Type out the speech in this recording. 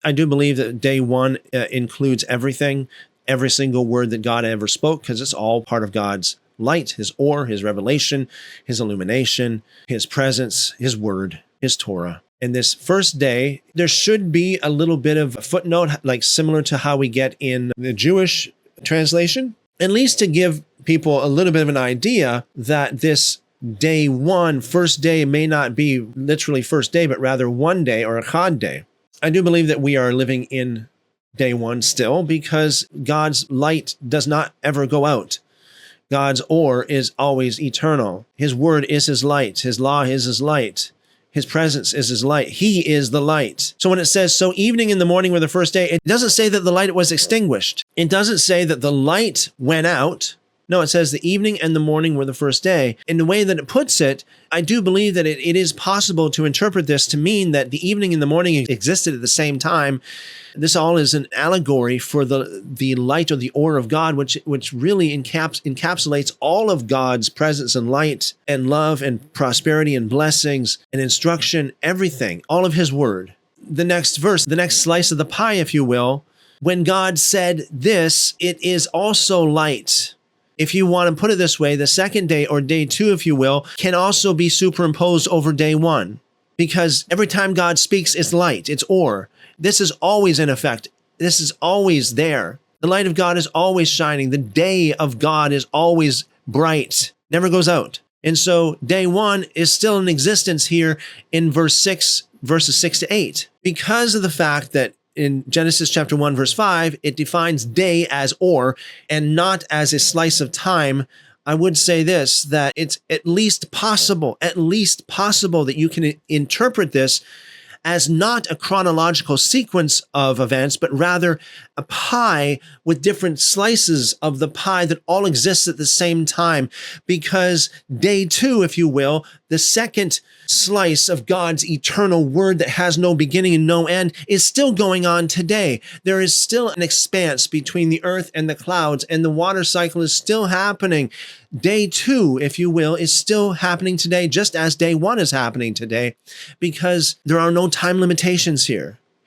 I do believe that day one includes everything, every single word that God ever spoke, because it's all part of God's light, his or, his revelation, his illumination, his presence, his word, his Torah. In this first day, there should be a little bit of a footnote, like similar to how we get in the Jewish translation, at least to give people a little bit of an idea that this day one, first day, may not be literally first day, but rather one day or a chad day. I do believe that we are living in day one still, because God's light does not ever go out. God's or is always eternal. His word is his light. His law is his light. His presence is his light. He is the light. So when it says, so evening and the morning were the first day, it doesn't say that the light was extinguished. It doesn't say that the light went out. No, it says the evening and the morning were the first day. In the way that it puts it, I do believe that it is possible to interpret this to mean that the evening and the morning existed at the same time. This all is an allegory for the light or the or of God, which really encapsulates all of God's presence and light and love and prosperity and blessings and instruction, everything, all of his word. The next verse, the next slice of the pie, if you will, when God said this, it is also light. If you want to put it this way, the second day, or day two, if you will, can also be superimposed over day one, because every time God speaks, it's light, it's or. This is always in effect. This is always there. The light of God is always shining. The day of God is always bright, never goes out. And so day one is still in existence here in verses 6 to 8, because of the fact that in Genesis chapter 1, verse 5, it defines day as or and not as a slice of time. I would say this, that it's at least possible that you can interpret this as not a chronological sequence of events, but rather a pie with different slices of the pie that all exist at the same time. Because day two, if you will, the second slice of God's eternal word that has no beginning and no end, is still going on today. There is still an expanse between the earth and the clouds, and the water cycle is still happening. Day two, if you will, is still happening today, just as day one is happening today, because there are no time limitations here.